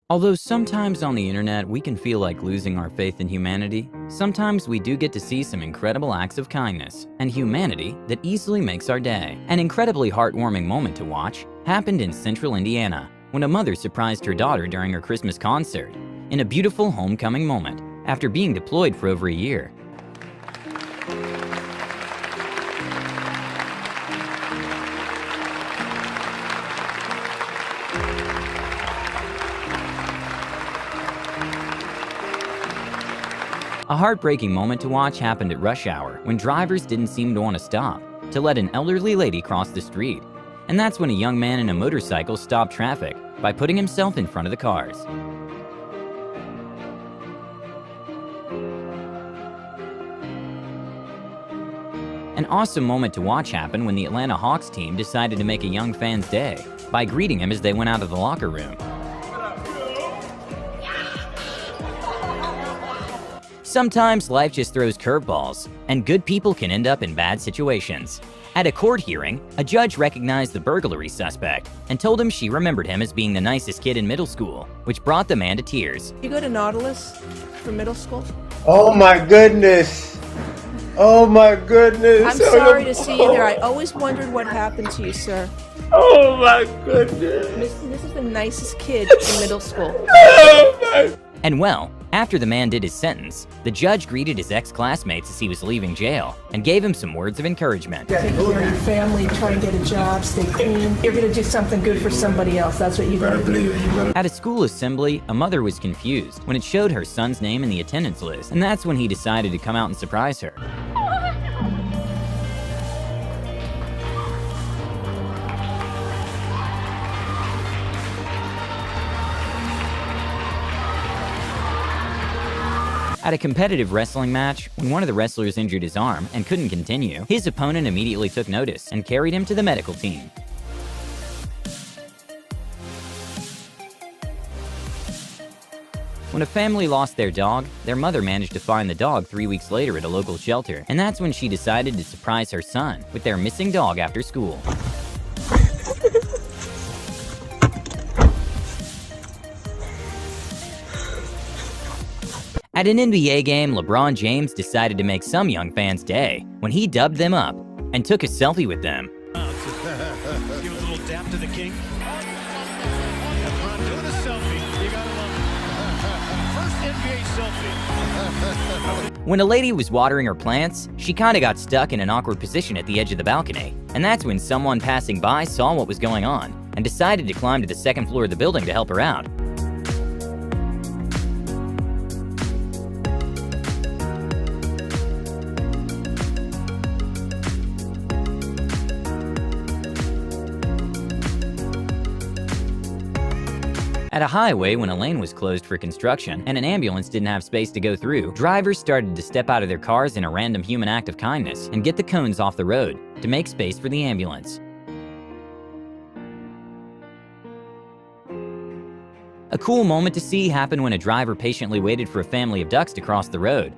Although sometimes on the internet we can feel like losing our faith in humanity, sometimes we do get to see some incredible acts of kindness and humanity that easily makes our day. An incredibly heartwarming moment to watch happened in central Indiana when a mother surprised her daughter during her Christmas concert in a beautiful homecoming moment after being deployed for over a year. A heartbreaking moment to watch happened at rush hour when drivers didn't seem to want to stop to let an elderly lady cross the street. And that's when a young man in a motorcycle stopped traffic by putting himself in front of the cars. An awesome moment to watch happened when the Atlanta Hawks team decided to make a young fan's day by greeting him as they went out of the locker room. Sometimes life just throws curveballs, and good people can end up in bad situations. At a court hearing, a judge recognized the burglary suspect and told him she remembered him as being the nicest kid in middle school, which brought the man to tears. You go to Nautilus for middle school? Oh my goodness. Oh my goodness. I'm sorry to see you there. I always wondered what happened to you, sir. Oh my goodness. This is the nicest kid in middle school. Oh my. And well, after the man did his sentence, the judge greeted his ex-classmates as he was leaving jail and gave him some words of encouragement. Take care of your family, try and get a job, stay clean. You're gonna do something good for somebody else. That's what you're gonna do. At a school assembly, a mother was confused when it showed her son's name in the attendance list, and that's when he decided to come out and surprise her. At a competitive wrestling match, when one of the wrestlers injured his arm and couldn't continue, his opponent immediately took notice and carried him to the medical team. When a family lost their dog, their mother managed to find the dog 3 weeks later at a local shelter, and that's when she decided to surprise her son with their missing dog after school. At an NBA game, LeBron James decided to make some young fans' day when he dubbed them up and took a selfie with them. Give a little dap to the king. LeBron doing a selfie. You gotta love it. First NBA selfie. When a lady was watering her plants, she kinda got stuck in an awkward position at the edge of the balcony, and that's when someone passing by saw what was going on and decided to climb to the second floor of the building to help her out. At a highway, when a lane was closed for construction and an ambulance didn't have space to go through, drivers started to step out of their cars in a random human act of kindness and get the cones off the road to make space for the ambulance. A cool moment to see happened when a driver patiently waited for a family of ducks to cross the road.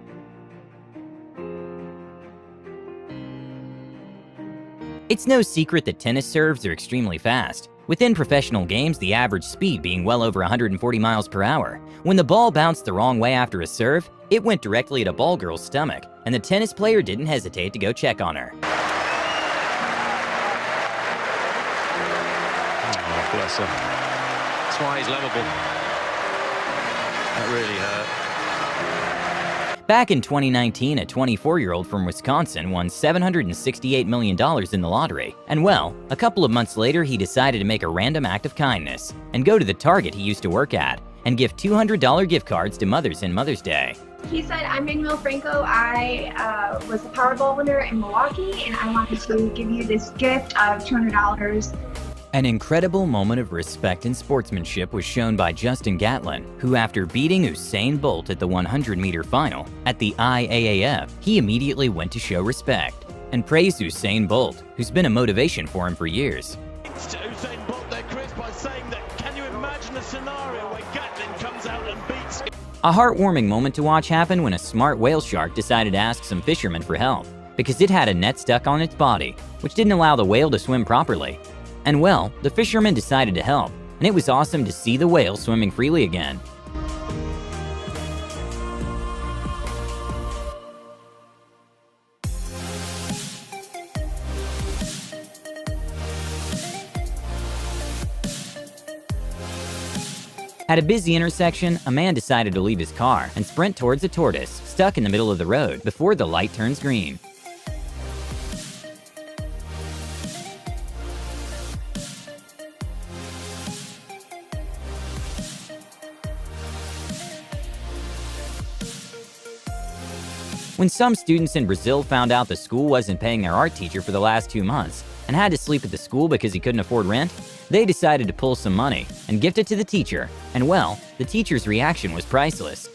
It's no secret that tennis serves are extremely fast. Within professional games, the average speed being well over 140 miles per hour. When the ball bounced the wrong way after a serve, it went directly at a ball girl's stomach, and the tennis player didn't hesitate to go check on her. Oh, bless him. That's why he's lovable. That really hurt. Back in 2019, a 24-year-old from Wisconsin won $768 million in the lottery. And well, a couple of months later, he decided to make a random act of kindness and go to the Target he used to work at and give $200 gift cards to mothers in Mother's Day. He said, I'm Manuel Franco. I was a Powerball winner in Milwaukee, and I wanted to give you this gift of $200. An incredible moment of respect and sportsmanship was shown by Justin Gatlin, who after beating Usain Bolt at the 100-meter final at the IAAF, he immediately went to show respect and praised Usain Bolt, who's been a motivation for him for years. To Usain Bolt there, Chris, by saying that, can you imagine a scenario where Gatlin comes out and beats him? A heartwarming moment to watch happened when a smart whale shark decided to ask some fishermen for help because it had a net stuck on its body, which didn't allow the whale to swim properly. And well, the fisherman decided to help and it was awesome to see the whale swimming freely again. At a busy intersection, a man decided to leave his car and sprint towards a tortoise stuck in the middle of the road before the light turns green. When some students in Brazil found out the school wasn't paying their art teacher for the last 2 months and had to sleep at the school because he couldn't afford rent, they decided to pull some money and gift it to the teacher, and well, the teacher's reaction was priceless.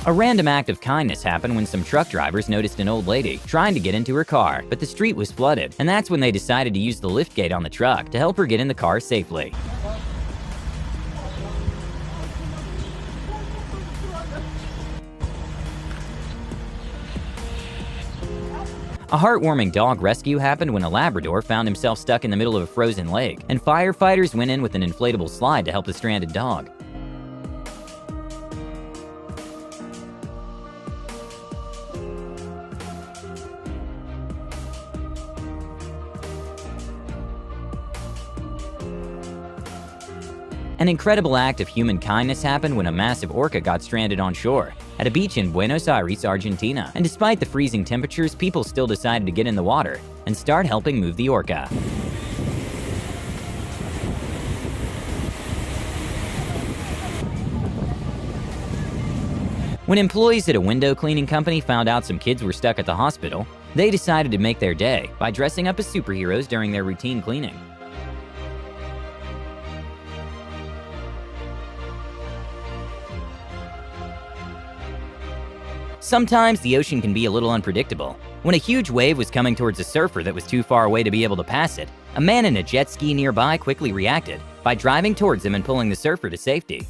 A random act of kindness happened when some truck drivers noticed an old lady trying to get into her car, but the street was flooded, and that's when they decided to use the liftgate on the truck to help her get in the car safely. A heartwarming dog rescue happened when a Labrador found himself stuck in the middle of a frozen lake, and firefighters went in with an inflatable slide to help the stranded dog. An incredible act of human kindness happened when a massive orca got stranded on shore at a beach in Buenos Aires, Argentina. And despite the freezing temperatures, people still decided to get in the water and start helping move the orca. When employees at a window cleaning company found out some kids were stuck at the hospital, they decided to make their day by dressing up as superheroes during their routine cleaning. Sometimes the ocean can be a little unpredictable. When a huge wave was coming towards a surfer that was too far away to be able to pass it, a man in a jet ski nearby quickly reacted by driving towards him and pulling the surfer to safety.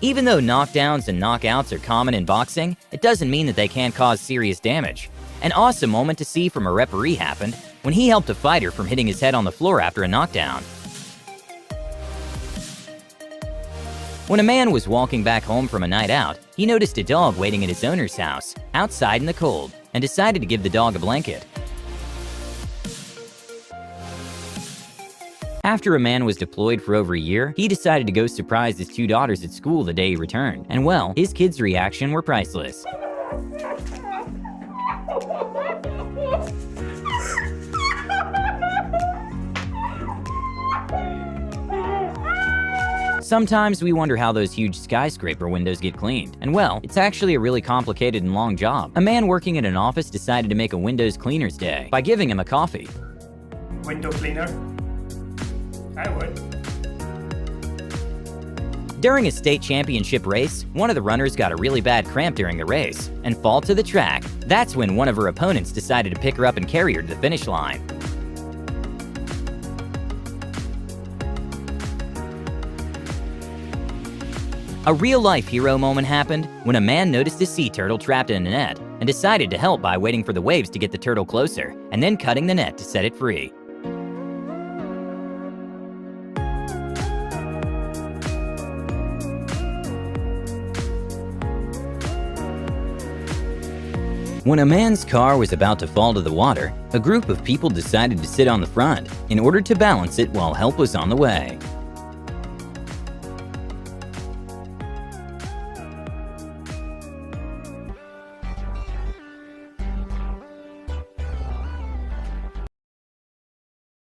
Even though knockdowns and knockouts are common in boxing, it doesn't mean that they can't cause serious damage. An awesome moment to see from a referee happened when he helped a fighter from hitting his head on the floor after a knockdown. When a man was walking back home from a night out, he noticed a dog waiting at his owner's house, outside in the cold, and decided to give the dog a blanket. After a man was deployed for over a year, he decided to go surprise his 2 daughters at school the day he returned. And well, his kids' reaction were priceless. Sometimes we wonder how those huge skyscraper windows get cleaned. And well, it's actually a really complicated and long job. A man working at an office decided to make a Windows cleaner's day by giving him a coffee. Window cleaner? I would. During a state championship race, one of the runners got a really bad cramp during the race and fall to the track. That's when one of her opponents decided to pick her up and carry her to the finish line. A real-life hero moment happened when a man noticed a sea turtle trapped in a net and decided to help by waiting for the waves to get the turtle closer and then cutting the net to set it free. When a man's car was about to fall to the water, a group of people decided to sit on the front in order to balance it while help was on the way.